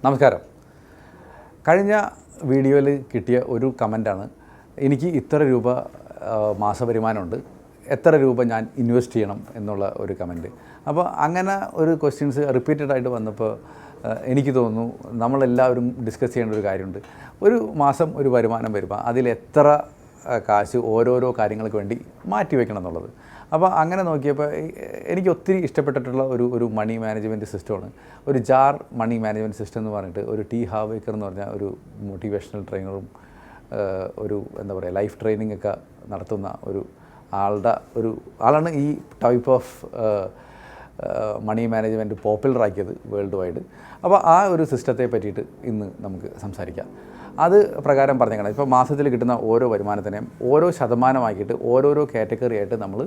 നമസ്കാരം. കഴിഞ്ഞ വീഡിയോയിൽ കിട്ടിയ ഒരു കമൻറ്റാണ്, എനിക്ക് ഇത്ര രൂപ മാസവരുമാനമുണ്ട്, എത്ര രൂപ ഞാൻ ഇൻവെസ്റ്റ് ചെയ്യണം എന്നുള്ള ഒരു കമൻറ്റ്. അപ്പോൾ അങ്ങനെ ഒരു ക്വസ്റ്റ്യൻസ് റിപ്പീറ്റഡ് ആയിട്ട് വന്നപ്പോൾ എനിക്ക് തോന്നുന്നു നമ്മളെല്ലാവരും ഡിസ്കസ് ചെയ്യേണ്ട ഒരു കാര്യമുണ്ട്. ഒരു മാസം ഒരു വരുമാനം വരുമ്പോൾ അതിലെത്ര കാശ് ഓരോരോ കാര്യങ്ങൾക്ക് വേണ്ടി മാറ്റി വയ്ക്കണം എന്നുള്ളത്. അപ്പോൾ അങ്ങനെ നോക്കിയപ്പോൾ എനിക്ക് ഒത്തിരി ഇഷ്ടപ്പെട്ടിട്ടുള്ള ഒരു മണി മാനേജ്മെൻറ്റ് സിസ്റ്റമാണ് ഒരു ജാർ മണി മാനേജ്മെൻറ്റ് സിസ്റ്റം എന്ന് പറഞ്ഞിട്ട് ഒരു ടി ഹാവേക്കർ എന്ന് പറഞ്ഞ ഒരു മോട്ടിവേഷണൽ ട്രെയിനറും ഒരു എന്താ പറയുക ലൈഫ് ട്രെയിനിങ് ഒക്കെ നടത്തുന്ന ഒരു ആളാണ് ഈ ടൈപ്പ് ഓഫ് മണി മാനേജ്മെൻറ്റ് പോപ്പുലറാക്കിയത് വേൾഡ് വൈഡ്. അപ്പോൾ ആ ഒരു സിസ്റ്റത്തെ പറ്റിയിട്ട് ഇന്ന് നമുക്ക് സംസാരിക്കാം. അത് പ്രകാരം പറഞ്ഞേക്കണം, ഇപ്പോൾ മാസത്തിൽ കിട്ടുന്ന ഓരോ വരുമാനത്തിനെയും ഓരോ ശതമാനമാക്കിയിട്ട് ഓരോരോ കാറ്റഗറി ആയിട്ട് നമ്മൾ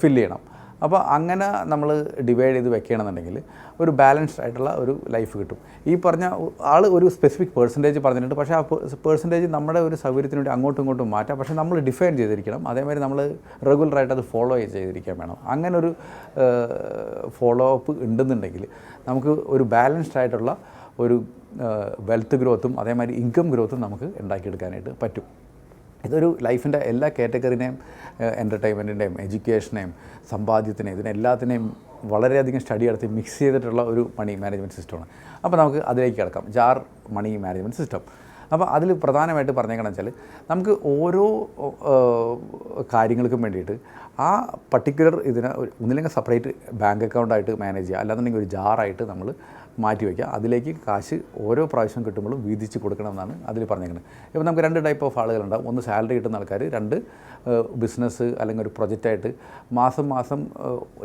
ഫില്ല് ചെയ്യണം. അപ്പോൾ അങ്ങനെ നമ്മൾ ഡിവൈഡ് ചെയ്ത് വെക്കുകയാണെന്നുണ്ടെങ്കിൽ ഒരു ബാലൻസ്ഡ് ആയിട്ടുള്ള ഒരു ലൈഫ് കിട്ടും. ഈ പറഞ്ഞ ആൾ ഒരു സ്പെസിഫിക് പേഴ്സൻറ്റേജ് പറഞ്ഞിട്ടുണ്ട്, പക്ഷേ ആ പേഴ്സൻറ്റേജ് നമ്മുടെ ഒരു സൗകര്യത്തിന് വേണ്ടി അങ്ങോട്ടും ഇങ്ങോട്ടും മാറ്റാം. പക്ഷേ നമ്മൾ ഡിഫൈൻ ചെയ്തിരിക്കണം, അതേമാതിരി നമ്മൾ റെഗുലറായിട്ട് അത് ഫോളോ ചെയ്തിരിക്കാൻ വേണം. അങ്ങനെ ഒരു ഫോളോ അപ്പ് ഉണ്ടെന്നുണ്ടെങ്കിൽ നമുക്ക് ഒരു ബാലൻസ്ഡ് ആയിട്ടുള്ള ഒരു വെൽത്ത് ഗ്രോത്തും അതേമാതിരി ഇൻകം ഗ്രോത്തും നമുക്ക് ഉണ്ടാക്കിയെടുക്കാനായിട്ട് പറ്റും. ഇതൊരു ലൈഫിൻ്റെ എല്ലാ കാറ്റഗറിനെയും എൻ്റർടൈൻമെൻറ്റിൻ്റെയും എഡ്യൂക്കേഷനെയും സമ്പാദ്യത്തിനെയും ഇതിനെല്ലാത്തിനെയും വളരെയധികം സ്റ്റഡി നടത്തി മിക്സ് ചെയ്തിട്ടുള്ള ഒരു മണി മാനേജ്മെൻറ്റ് സിസ്റ്റമാണ്. അപ്പോൾ നമുക്ക് അതിലേക്ക് കിടക്കാം, ജാർ മണി മാനേജ്മെൻറ്റ് സിസ്റ്റം. അപ്പോൾ അതിൽ പ്രധാനമായിട്ട് പറഞ്ഞേക്കണം വെച്ചാൽ നമുക്ക് ഓരോ കാര്യങ്ങൾക്കും വേണ്ടിയിട്ട് ആ പർട്ടിക്കുലർ ഇതിനെ ഒന്നില്ലെങ്കിൽ സെപ്പറേറ്റ് ബാങ്ക് അക്കൗണ്ടായിട്ട് മാനേജ് ചെയ്യുക, അല്ലാന്നുണ്ടെങ്കിൽ ഒരു ജാറായിട്ട് നമ്മൾ മാറ്റി വയ്ക്കുക. അതിലേക്ക് കാശ് ഓരോ പ്രാവശ്യം കിട്ടുമ്പോഴും വീതിച്ച് കൊടുക്കണമെന്നാണ് അതിൽ പറഞ്ഞേക്കുന്നത്. ഇപ്പോൾ നമുക്ക് രണ്ട് ടൈപ്പ് ഓഫ് ആളുകളുണ്ടാവും. ഒന്ന് സാലറി കിട്ടുന്ന ആൾക്കാർ, രണ്ട് ബിസിനസ് അല്ലെങ്കിൽ ഒരു പ്രൊജക്റ്റായിട്ട് മാസം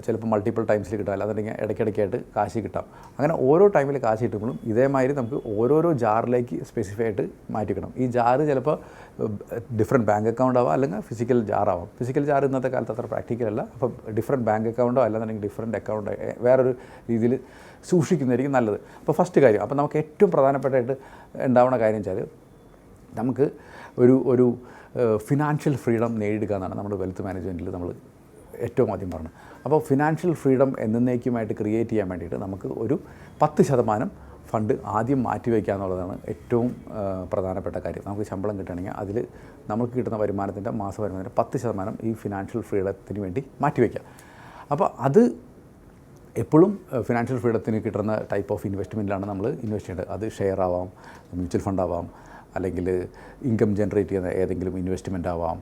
ചിലപ്പോൾ മൾട്ടിപ്പിൾ ടൈംസിൽ കിട്ടാം, അല്ലാന്നുണ്ടെങ്കിൽ ഇടയ്ക്കിടയ്ക്കായിട്ട് കാശ് കിട്ടാം. അങ്ങനെ ഓരോ ടൈമിൽ കാശ് കിട്ടുമ്പോഴും ഇതേമാതിരി നമുക്ക് ഓരോരോ ജാറിലേക്ക് സ്പെസിഫൈ ആയിട്ട് മാറ്റി വെക്കണം. ഈ ജാറ് ചിലപ്പോൾ ഡിഫറെൻറ്റ് ബാങ്ക് അക്കൗണ്ട് ആവാം, അല്ലെങ്കിൽ ഫിസിക്കൽ ജാറാവാം. ഫിസിക്കൽ ജാർ ഇന്നത്തെ കാലത്ത് അത്ര പ്രാക്ടിക്കലല്ല. അപ്പോൾ ഡിഫറെൻറ്റ് ബാങ്ക് അക്കൗണ്ടോ അല്ലാന്നുണ്ടെങ്കിൽ ഡിഫറെൻറ്റ് അക്കൗണ്ട് വേറൊരു രീതിയിൽ സൂക്ഷിക്കുന്നതായിരിക്കും നല്ലത്. അപ്പോൾ ഫസ്റ്റ് കാര്യം, അപ്പോൾ നമുക്ക് ഏറ്റവും പ്രധാനപ്പെട്ടായിട്ട് ഉണ്ടാവുന്ന കാര്യം വെച്ചാൽ നമുക്ക് ഒരു ഫിനാൻഷ്യൽ ഫ്രീഡം നേടിയെടുക്കുക എന്നാണ് നമ്മുടെ വെൽത്ത് മാനേജ്മെൻറ്റിൽ നമ്മൾ ഏറ്റവും ആദ്യം പറഞ്ഞത്. അപ്പോൾ ഫിനാൻഷ്യൽ ഫ്രീഡം എന്നേക്കുമായിട്ട് ക്രിയേറ്റ് ചെയ്യാൻ വേണ്ടിയിട്ട് നമുക്ക് ഒരു 10% ഫണ്ട് ആദ്യം മാറ്റിവെക്കുക എന്നുള്ളതാണ് ഏറ്റവും പ്രധാനപ്പെട്ട കാര്യം. നമുക്ക് ശമ്പളം കിട്ടുകയാണെങ്കിൽ അതിൽ നമുക്ക് കിട്ടുന്ന വരുമാനത്തിൻ്റെ മാസ വരുമാനത്തിൻ്റെ 10% ഈ ഫിനാൻഷ്യൽ ഫ്രീഡത്തിന് വേണ്ടി മാറ്റിവെക്കുക. അപ്പോൾ അത് എപ്പോഴും ഫിനാൻഷ്യൽ ഫ്രീഡത്തിന് കിട്ടുന്ന ടൈപ്പ് ഓഫ് ഇൻവെസ്റ്റ്മെൻറ്റിലാണ് നമ്മൾ ഇൻവെസ്റ്റ് ചെയ്യേണ്ടത്. അത് ഷെയർ ആവാം, മ്യൂച്വൽ ഫണ്ട് ആവാം, അല്ലെങ്കിൽ ഇൻകം ജനറേറ്റ് ചെയ്യുന്ന ഏതെങ്കിലും ഇൻവെസ്റ്റ്മെൻ്റ് ആവാം.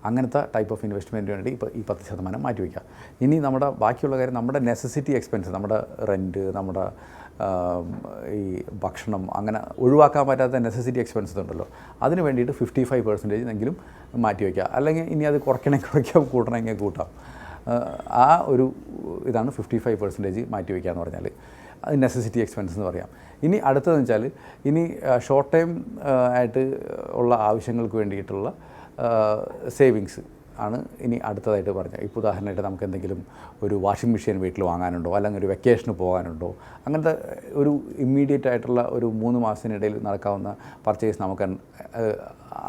അങ്ങനത്തെ ടൈപ്പ് ഓഫ് ഇൻവെസ്റ്റ്മെൻറ്റിന് വേണ്ടി ഇപ്പോൾ ഈ 10% മാറ്റി വയ്ക്കുക. ഇനി നമ്മുടെ ബാക്കിയുള്ള കാര്യം, നമ്മുടെ നെസസിറ്റി എക്സ്പെൻസ്, നമ്മുടെ റെൻറ്റ്, നമ്മുടെ ഈ ഭക്ഷണം, അങ്ങനെ ഒഴിവാക്കാൻ പറ്റാത്ത നെസസിറ്റി എക്സ്പെൻസസ് ഉണ്ടല്ലോ, അതിന് വേണ്ടിയിട്ട് 55% എങ്കിലും മാറ്റി വയ്ക്കുക. അല്ലെങ്കിൽ ഇനി അത് കുറയ്ക്കാം, കൂട്ടണമെങ്കിൽ കൂട്ടാം. ആ ഒരു ഇതാണ് 55% മാറ്റി വയ്ക്കുക എന്ന് പറഞ്ഞാൽ അത് നെസസിറ്റി എക്സ്പെൻസ് എന്ന് പറയാം. ഇനി അടുത്തതെന്ന് വെച്ചാൽ ഇനി ഷോർട്ട് ടൈം ആയിട്ട് ഉള്ള ആവശ്യങ്ങൾക്ക് വേണ്ടിയിട്ടുള്ള സേവിങ്സ് ആണ് ഇനി അടുത്തതായിട്ട് പറഞ്ഞത്. ഇപ്പോൾ ഉദാഹരണമായിട്ട് നമുക്ക് എന്തെങ്കിലും ഒരു വാഷിംഗ് മെഷീൻ വീട്ടിൽ വാങ്ങാനുണ്ടോ, അല്ലെങ്കിൽ ഒരു വെക്കേഷന് പോകാനുണ്ടോ, അങ്ങനത്തെ ഒരു ഇമ്മീഡിയറ്റ് ആയിട്ടുള്ള ഒരു 3 മാസത്തിനിടയിൽ നടക്കാവുന്ന പർച്ചേസ് നമുക്ക്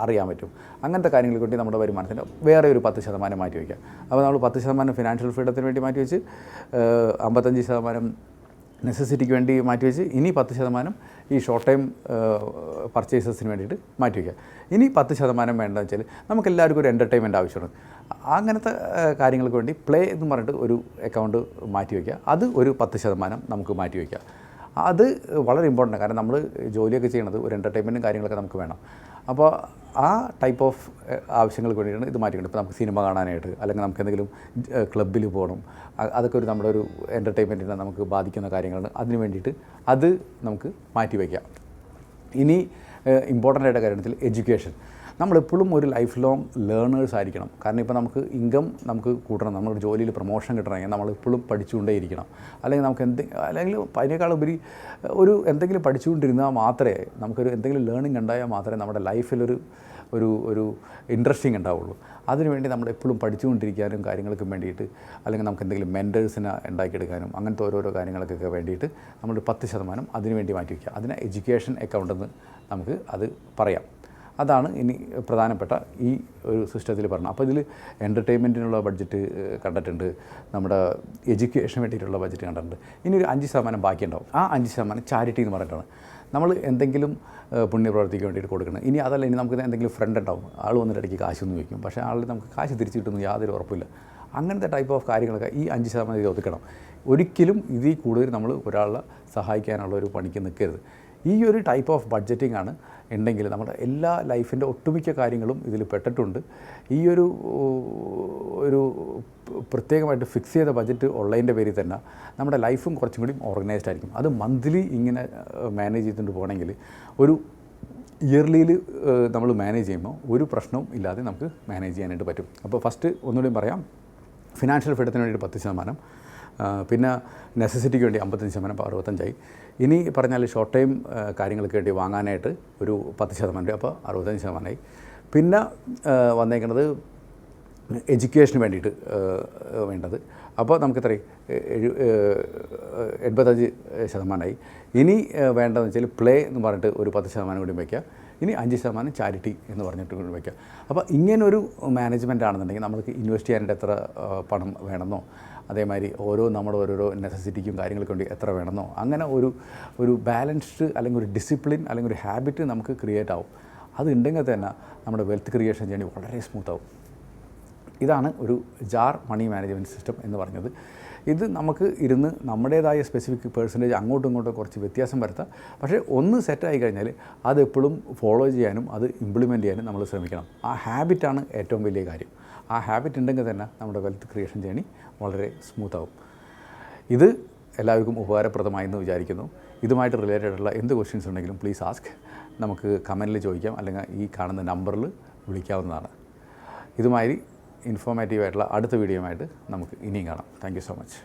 അറിയാൻ പറ്റും. അങ്ങനത്തെ കാര്യങ്ങൾക്ക് വേണ്ടി നമ്മുടെ വരുമാനത്തിൻ്റെ വേറെ ഒരു 10% മാറ്റി വയ്ക്കുക. അപ്പോൾ നമ്മൾ 10% ഫിനാൻഷ്യൽ ഫ്രീഡത്തിന് വേണ്ടി മാറ്റി വെച്ച് 55% നെസസിറ്റിക്ക് വേണ്ടി മാറ്റിവെച്ച് ഇനി 10% ഈ ഷോർട്ട് ടൈം പർച്ചേസസിന് വേണ്ടിയിട്ട് മാറ്റിവെക്കുക. ഇനി 10% വേണ്ടതെന്ന് വെച്ചാൽ നമുക്കെല്ലാവർക്കും ഒരു എൻ്റർടൈൻമെൻറ്റ് ആവശ്യമാണ്. അങ്ങനത്തെ കാര്യങ്ങൾക്ക് വേണ്ടി പ്ലേ എന്ന് പറഞ്ഞിട്ട് ഒരു അക്കൗണ്ട് മാറ്റിവെക്കുക. അത് ഒരു 10% നമുക്ക് മാറ്റിവെക്കുക. അത് വളരെ ഇമ്പോർട്ടൻ്റ്, കാരണം നമ്മൾ ജോലിയൊക്കെ ചെയ്യണത് ഒരു എൻ്റർടൈൻമെൻറ്റും കാര്യങ്ങളൊക്കെ നമുക്ക് വേണം. അപ്പോൾ ആ ടൈപ്പ് ഓഫ് ആവശ്യങ്ങൾക്ക് വേണ്ടിയിട്ടാണ് ഇത് മാറ്റിക്കുന്നത്. ഇപ്പോൾ നമുക്ക് സിനിമ കാണാനായിട്ട്, അല്ലെങ്കിൽ നമുക്ക് എന്തെങ്കിലും ക്ലബ്ബിൽ പോകണം, അതൊക്കെ നമ്മുടെ ഒരു എൻ്റർടൈൻമെൻറ്റിനെ നമുക്ക് ബാധിക്കുന്ന കാര്യങ്ങളാണ്. അതിന് വേണ്ടിയിട്ട് അത് നമുക്ക് മാറ്റി വയ്ക്കാം. ഇനി ഇമ്പോർട്ടൻ്റ് ആയിട്ട് കാര്യത്തിൽ എഡ്യൂക്കേഷൻ. നമ്മളെപ്പോഴും ഒരു ലൈഫ് ലോങ് ലേണേഴ്സ് ആയിരിക്കണം. കാരണം ഇപ്പോൾ നമുക്ക് ഇൻകം നമുക്ക് കൂട്ടണം, നമ്മുടെ ജോലിയിൽ പ്രൊമോഷൻ കിട്ടണമെങ്കിൽ നമ്മളെപ്പോഴും പഠിച്ചുകൊണ്ടേയിരിക്കണം. അല്ലെങ്കിൽ നമുക്ക് അല്ലെങ്കിൽ അതിനേക്കാളുപരി എന്തെങ്കിലും പഠിച്ചുകൊണ്ടിരുന്നാൽ മാത്രമേ നമുക്കൊരു എന്തെങ്കിലും ലേണിംഗ് ഉണ്ടായാൽ മാത്രമേ നമ്മുടെ ലൈഫിലൊരു ഒരു ഇൻട്രസ്റ്റിംഗ് ഉണ്ടാവുള്ളൂ. അതിനുവേണ്ടി നമ്മളെപ്പോഴും പഠിച്ചുകൊണ്ടിരിക്കാനും കാര്യങ്ങൾക്കും വേണ്ടിയിട്ട്, അല്ലെങ്കിൽ നമുക്ക് എന്തെങ്കിലും മെൻറ്റേഴ്സിനെ ഉണ്ടാക്കിയെടുക്കാനും അങ്ങനത്തെ ഓരോരോ കാര്യങ്ങൾക്കൊക്കെ വേണ്ടിയിട്ട് നമ്മൾ 10% അതിന് വേണ്ടി മാറ്റി വയ്ക്കുക. അതിന് എഡ്യൂക്കേഷൻ അക്കൗണ്ട് എന്ന് നമുക്ക് അത് പറയാം. അതാണ് ഇനി പ്രധാനപ്പെട്ട ഈ ഒരു സിസ്റ്റത്തിൽ പറഞ്ഞത്. അപ്പോൾ ഇതിൽ എൻ്റർടൈൻമെൻറ്റിനുള്ള ബഡ്ജറ്റ് കണ്ടിട്ടുണ്ട്, നമ്മുടെ എഡ്യൂക്കേഷന് വേണ്ടിയിട്ടുള്ള ബഡ്ജറ്റ് കണ്ടിട്ടുണ്ട്. ഇനി ഒരു 5% ബാക്കിയുണ്ടാവും. ആ 5% ചാരിറ്റി എന്ന് പറഞ്ഞിട്ടാണ് നമ്മൾ എന്തെങ്കിലും പുണ്യപ്രവർത്തിക്ക് വേണ്ടിയിട്ട് കൊടുക്കണം. ഇനി അതല്ല, ഇനി നമുക്ക് എന്തെങ്കിലും ഫ്രണ്ട് ഉണ്ടാവും, ആൾ വന്നിട്ട് ഇടയ്ക്ക് കാശൊന്നും വയ്ക്കും, പക്ഷേ ആളിൽ നമുക്ക് കാശ് തിരിച്ചു കിട്ടുന്നു യാതൊരു ഉറപ്പില്ല. അങ്ങനത്തെ ടൈപ്പ് ഓഫ് കാര്യങ്ങളൊക്കെ ഈ 5% ഇത് ഒതുക്കണം. ഒരിക്കലും ഇതിൽ കൂടുതൽ നമ്മൾ ഒരാളെ സഹായിക്കാനുള്ള ഒരു പണിക്ക് നിൽക്കരുത്. ഈ ഒരു ടൈപ്പ് ഓഫ് ബഡ്ജറ്റിംഗ് ആണ് ഉണ്ടെങ്കിൽ നമ്മുടെ എല്ലാ ലൈഫിൻ്റെ ഒട്ടുമിക്ക കാര്യങ്ങളും ഇതിൽ പെട്ടിട്ടുണ്ട്. ഈ ഒരു പ്രത്യേകമായിട്ട് ഫിക്സ് ചെയ്ത ബഡ്ജറ്റ് ഉള്ളതിൻ്റെ പേരിൽ തന്നെ നമ്മുടെ ലൈഫും കുറച്ചും കൂടി ഓർഗനൈസ്ഡ് ആയിരിക്കും. അത് മന്ത്ലി ഇങ്ങനെ മാനേജ് ചെയ്തുകൊണ്ട് പോകണമെങ്കിൽ ഒരു ഇയർലിയിൽ നമ്മൾ മാനേജ് ചെയ്യുമ്പോൾ ഒരു പ്രശ്നവും ഇല്ലാതെ നമുക്ക് മാനേജ് ചെയ്യാനായിട്ട് പറ്റും. അപ്പോൾ ഫസ്റ്റ് ഒന്നുകൂടിയും പറയാം, ഫിനാൻഷ്യൽ ഫ്രീഡത്തിന് വേണ്ടിയിട്ട് 10%, പിന്നെ നെസസിറ്റിക്ക് വേണ്ടി 55%, അപ്പോൾ 65%. ഇനി പറഞ്ഞാൽ ഷോർട്ട് ടൈം കാര്യങ്ങൾക്ക് വേണ്ടി വാങ്ങാനായിട്ട് ഒരു 10%, അപ്പോൾ 65%. പിന്നെ വന്നേക്കുന്നത് എഡ്യൂക്കേഷന് വേണ്ടിയിട്ട് വേണ്ടത്, അപ്പോൾ നമുക്ക് എത്രയും 85%. ഇനി വേണ്ടതെന്ന് വെച്ചാൽ പ്ലേ എന്ന് പറഞ്ഞിട്ട് ഒരു 10% കൂടി വയ്ക്കുക. ഇനി 5% ചാരിറ്റി എന്ന് പറഞ്ഞിട്ട് കൂടി വയ്ക്കുക. അപ്പോൾ ഇങ്ങനൊരു മാനേജ്മെൻ്റ് ആണെന്നുണ്ടെങ്കിൽ നമുക്ക് ഇൻവെസ്റ്റ് ചെയ്യാനായിട്ട് എത്ര പണം വേണമെന്നോ, അതേമാതിരി നമ്മുടെ ഓരോരോ നെസസിറ്റിക്കും കാര്യങ്ങൾക്ക് വേണ്ടി എത്ര വേണമെന്നോ, അങ്ങനെ ഒരു ബാലൻസ്ഡ് അല്ലെങ്കിൽ ഒരു ഡിസിപ്ലിൻ അല്ലെങ്കിൽ ഒരു ഹാബിറ്റ് നമുക്ക് ക്രിയേറ്റ് ആവും. അത് ഉണ്ടെങ്കിൽ തന്നെ നമ്മുടെ വെൽത്ത് ക്രിയേഷൻ ജേണി വളരെ സ്മൂത്താവും. ഇതാണ് ഒരു ജാർ മണി മാനേജ്മെൻറ്റ് സിസ്റ്റം എന്ന് പറഞ്ഞത്. ഇത് നമുക്ക് ഇരുന്ന് നമ്മുടേതായ സ്പെസിഫിക് പെർസെൻറ്റേജ് അങ്ങോട്ടും ഇങ്ങോട്ടും കുറച്ച് വ്യത്യാസം വരുത്താം. പക്ഷേ ഒന്ന് സെറ്റായി കഴിഞ്ഞാൽ അതെപ്പോഴും ഫോളോ ചെയ്യാനും അത് ഇംപ്ലിമെൻറ്റ് ചെയ്യാനും നമ്മൾ ശ്രമിക്കണം. ആ ഹാബിറ്റാണ് ഏറ്റവും വലിയ കാര്യം. ആ ഹാബിറ്റ് ഉണ്ടെങ്കിൽ തന്നെ നമ്മുടെ വെൽത്ത് ക്രിയേഷൻ ജേണി വളരെ സ്മൂത്താവും. ഇത് എല്ലാവർക്കും ഉപകാരപ്രദമായെന്ന് വിചാരിക്കുന്നു. ഇതുമായിട്ട് റിലേറ്റഡ് ഉള്ള എന്ത് ക്വസ്റ്റ്യൻസ് ഉണ്ടെങ്കിലും പ്ലീസ് ആസ്ക്. നമുക്ക് കമൻറ്റിൽ ചോദിക്കാം, അല്ലെങ്കിൽ ഈ കാണുന്ന നമ്പറിൽ വിളിക്കാവുന്നതാണ്. ഇതുമാതിരി ഇൻഫോർമേറ്റീവായിട്ടുള്ള അടുത്ത വീഡിയോയുമായിട്ട് നമുക്ക് ഇനിയും കാണാം. Thank you so much.